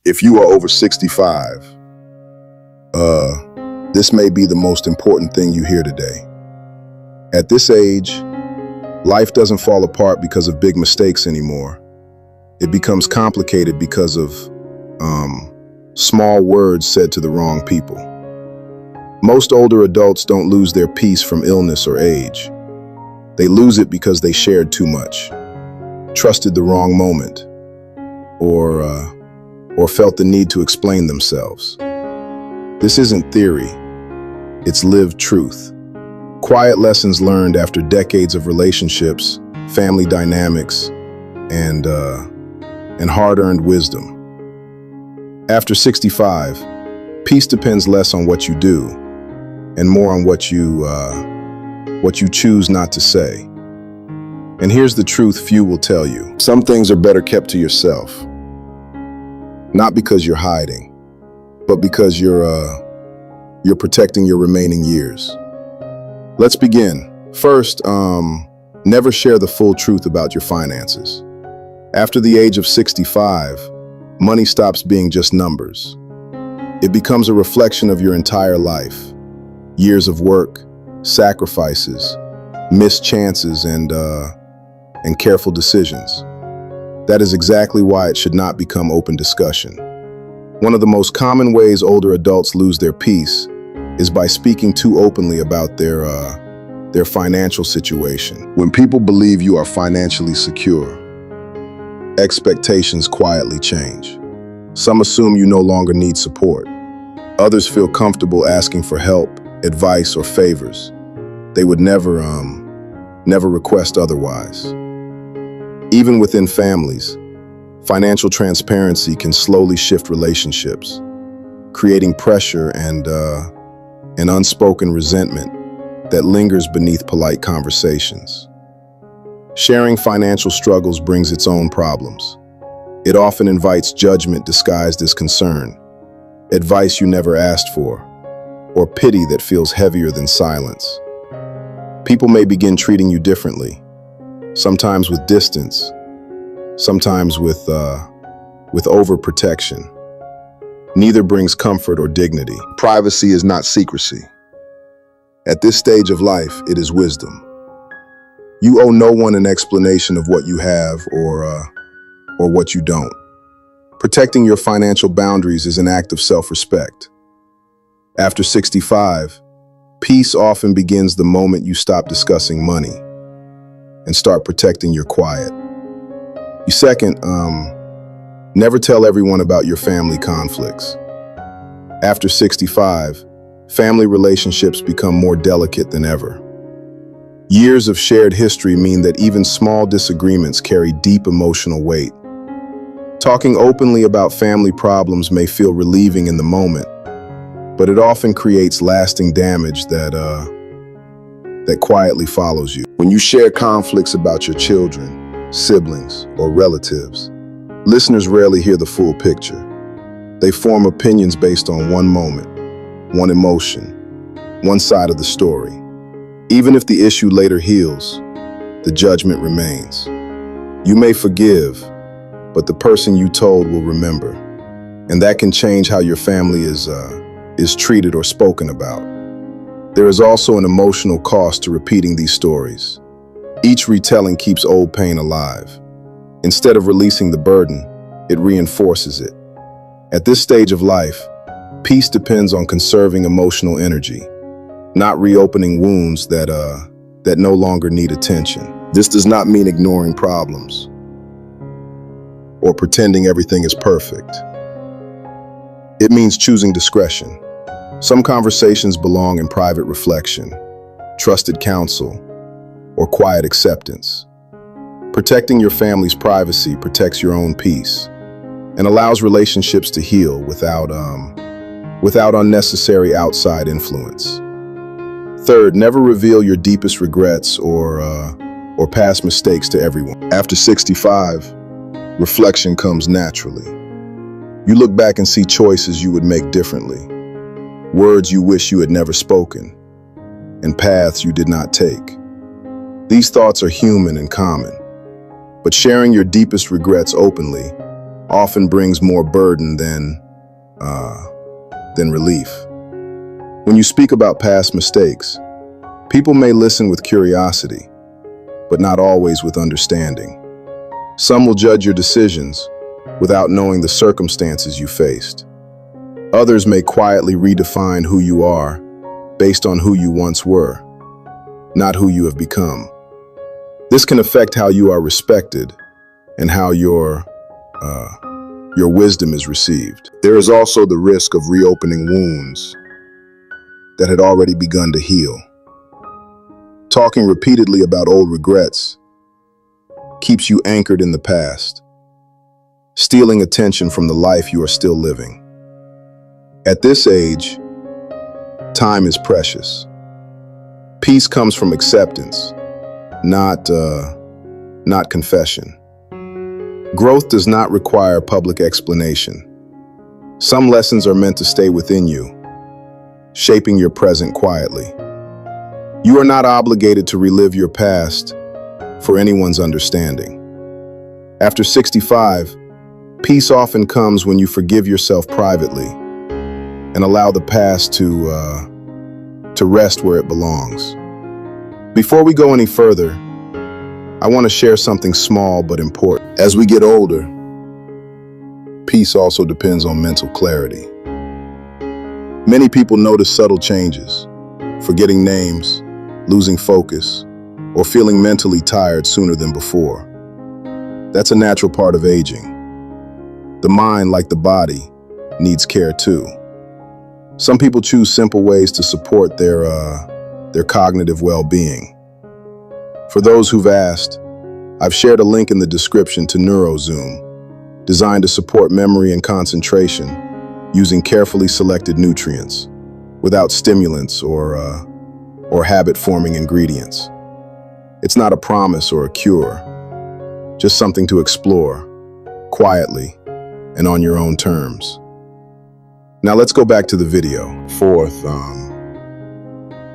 If you are over 65, this may be the most important thing you hear today. At this age, life doesn't fall apart because of big mistakes anymore. It becomes complicated because of small words said to the wrong people. Most older adults don't lose their peace from illness or age. They lose it because they shared too much, trusted the wrong moment, or felt the need to explain themselves. This isn't theory, it's lived truth. Quiet lessons learned after decades of relationships, family dynamics, and hard-earned wisdom. After 65, peace depends less on what you do and more on what you choose not to say. And here's the truth few will tell you. Some things are better kept to yourself. Not because you're hiding, but because you're protecting your remaining years. Let's begin. First, never share the full truth about your finances. After the age of 65, money stops being just numbers. It becomes a reflection of your entire life. Years of work, sacrifices, missed chances, and careful decisions. That is exactly why it should not become open discussion. One of the most common ways older adults lose their peace is by speaking too openly about their financial situation. When people believe you are financially secure, expectations quietly change. Some assume you no longer need support. Others feel comfortable asking for help, advice, or favors. They would never request otherwise. Even within families, financial transparency can slowly shift relationships, creating pressure and an unspoken resentment that lingers beneath polite conversations. Sharing financial struggles brings its own problems. It often invites judgment disguised as concern, advice you never asked for, or pity that feels heavier than silence. People may begin treating you differently, sometimes with distance, sometimes with overprotection. Neither brings comfort or dignity. Privacy is not secrecy. At this stage of life, it is wisdom. You owe no one an explanation of what you have or what you don't. Protecting your financial boundaries is an act of self-respect. After 65, peace often begins the moment you stop discussing money and start protecting your quiet. Second, never tell everyone about your family conflicts. After 65, family relationships become more delicate than ever. Years of shared history mean that even small disagreements carry deep emotional weight. Talking openly about family problems may feel relieving in the moment, but it often creates lasting damage that quietly follows you. When you share conflicts about your children, siblings, or relatives, listeners rarely hear the full picture. They form opinions based on one moment, one emotion, one side of the story. Even if the issue later heals, the judgment remains. You may forgive, but the person you told will remember, and that can change how your family is treated or spoken about. There is also an emotional cost to repeating these stories. Each retelling keeps old pain alive. Instead of releasing the burden, it reinforces it. At this stage of life, peace depends on conserving emotional energy, not reopening wounds that no longer need attention. This does not mean ignoring problems or pretending everything is perfect. It means choosing discretion. Some conversations belong in private reflection, trusted counsel, or quiet acceptance. Protecting your family's privacy protects your own peace and allows relationships to heal without unnecessary outside influence. Third, never reveal your deepest regrets or past mistakes to everyone. After 65, reflection comes naturally. You look back and see choices you would make differently, words you wish you had never spoken, and paths you did not take. These thoughts are human and common, but sharing your deepest regrets openly often brings more burden than relief. When you speak about past mistakes, people may listen with curiosity, but not always with understanding. Some will judge your decisions without knowing the circumstances you faced. Others may quietly redefine who you are based on who you once were, not who you have become. This can affect how you are respected and how your wisdom is received. There is also the risk of reopening wounds that had already begun to heal. Talking repeatedly about old regrets keeps you anchored in the past, stealing attention from the life you are still living. At this age, time is precious. Peace comes from acceptance, not confession. Growth does not require public explanation. Some lessons are meant to stay within you, shaping your present quietly. You are not obligated to relive your past for anyone's understanding. After 65, peace often comes when you forgive yourself privately and allow the past to rest where it belongs. Before we go any further, I want to share something small but important. As we get older, peace also depends on mental clarity. Many people notice subtle changes, forgetting names, losing focus, or feeling mentally tired sooner than before. That's a natural part of aging. The mind, like the body, needs care too. Some people choose simple ways to support their cognitive well-being. For those who've asked, I've shared a link in the description to NeuroZoom, designed to support memory and concentration using carefully selected nutrients, without stimulants or habit-forming ingredients. It's not a promise or a cure, just something to explore, quietly and on your own terms. Now let's go back to the video. Fourth,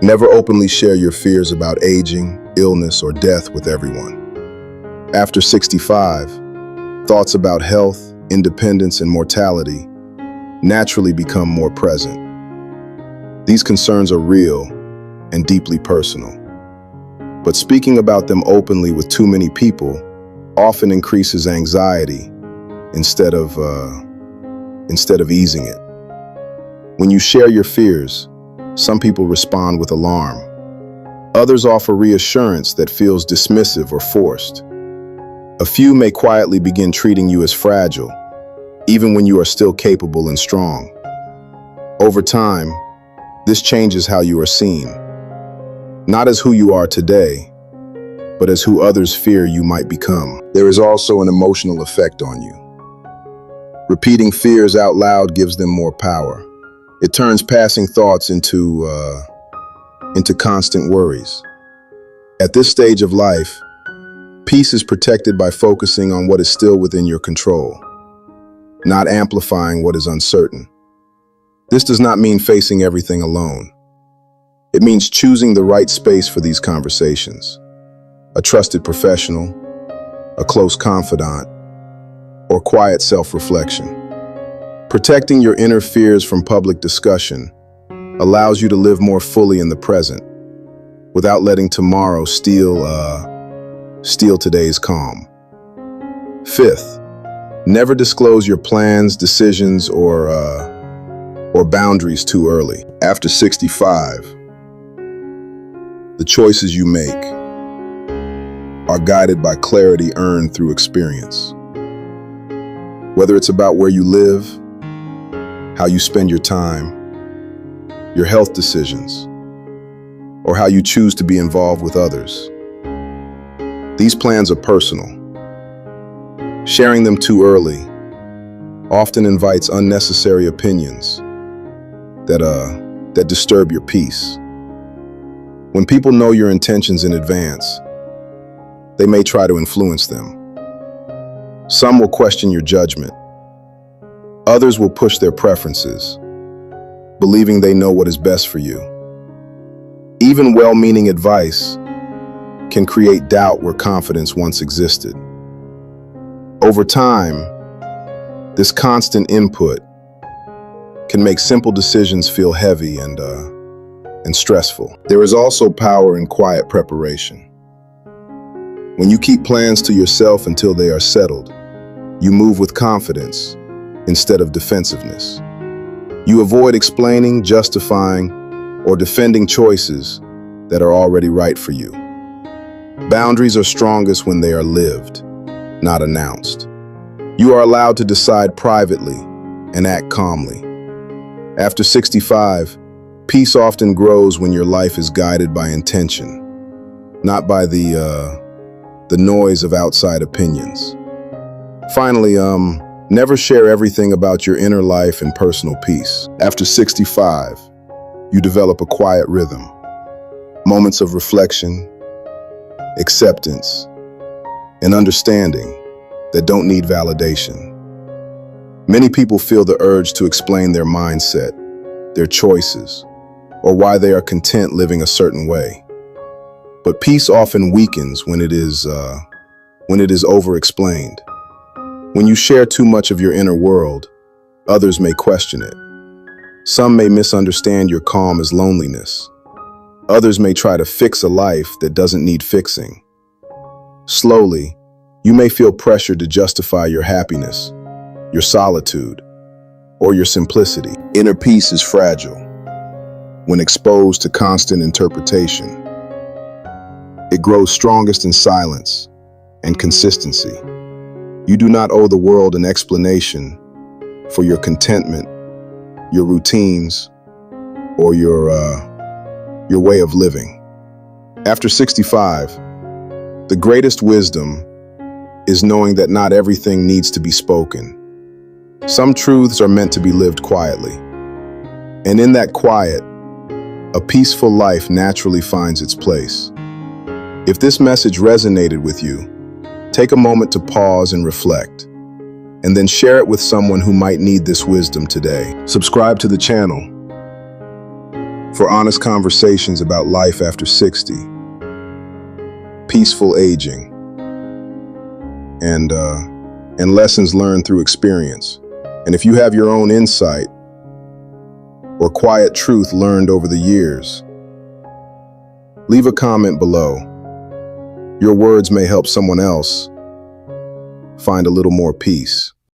never openly share your fears about aging, illness, or death with everyone. After 65, thoughts about health, independence, and mortality naturally become more present. These concerns are real and deeply personal, but speaking about them openly with too many people often increases anxiety instead of easing it. When you share your fears, some people respond with alarm. Others offer reassurance that feels dismissive or forced. A few may quietly begin treating you as fragile, even when you are still capable and strong. Over time, this changes how you are seen, not as who you are today, but as who others fear you might become. There is also an emotional effect on you. Repeating fears out loud gives them more power. It turns passing thoughts into constant worries. At this stage of life, peace is protected by focusing on what is still within your control, not amplifying what is uncertain. This does not mean facing everything alone. It means choosing the right space for these conversations. A trusted professional, a close confidant, or quiet self-reflection. Protecting your inner fears from public discussion allows you to live more fully in the present, without letting tomorrow steal today's calm. Fifth, never disclose your plans, decisions, or boundaries too early. After 65, the choices you make are guided by clarity earned through experience. Whether it's about where you live, how you spend your time, your health decisions, or how you choose to be involved with others. These plans are personal. Sharing them too early often invites unnecessary opinions that disturb your peace. When people know your intentions in advance, they may try to influence them. Some will question your judgment. Others will push their preferences, believing they know what is best for you. Even well-meaning advice can create doubt where confidence once existed. Over time, This constant input can make simple decisions feel heavy and stressful. There is also power in quiet preparation. When you keep plans to yourself until they are settled, you move with confidence instead of defensiveness. You avoid explaining, justifying, or defending choices that are already right for you. Boundaries are strongest when they are lived, not announced. You are allowed to decide privately and act calmly. After 65, peace often grows when your life is guided by intention, not by the noise of outside opinions. Finally, never share everything about your inner life and personal peace. After 65, you develop a quiet rhythm, moments of reflection, acceptance, and understanding that don't need validation. Many people feel the urge to explain their mindset, their choices, or why they are content living a certain way. But peace often weakens when it is over-explained. When you share too much of your inner world, others may question it. Some may misunderstand your calm as loneliness. Others may try to fix a life that doesn't need fixing. Slowly, you may feel pressured to justify your happiness, your solitude, or your simplicity. Inner peace is fragile when exposed to constant interpretation. It grows strongest in silence and consistency. You do not owe the world an explanation for your contentment, your routines, or your way of living. After 65, the greatest wisdom is knowing that not everything needs to be spoken. Some truths are meant to be lived quietly. And in that quiet, a peaceful life naturally finds its place. If this message resonated with you, take a moment to pause and reflect, and then share it with someone who might need this wisdom today. Subscribe to the channel for honest conversations about life after 60, peaceful aging, and lessons learned through experience. And if you have your own insight or quiet truth learned over the years, leave a comment below. Your words may help someone else find a little more peace.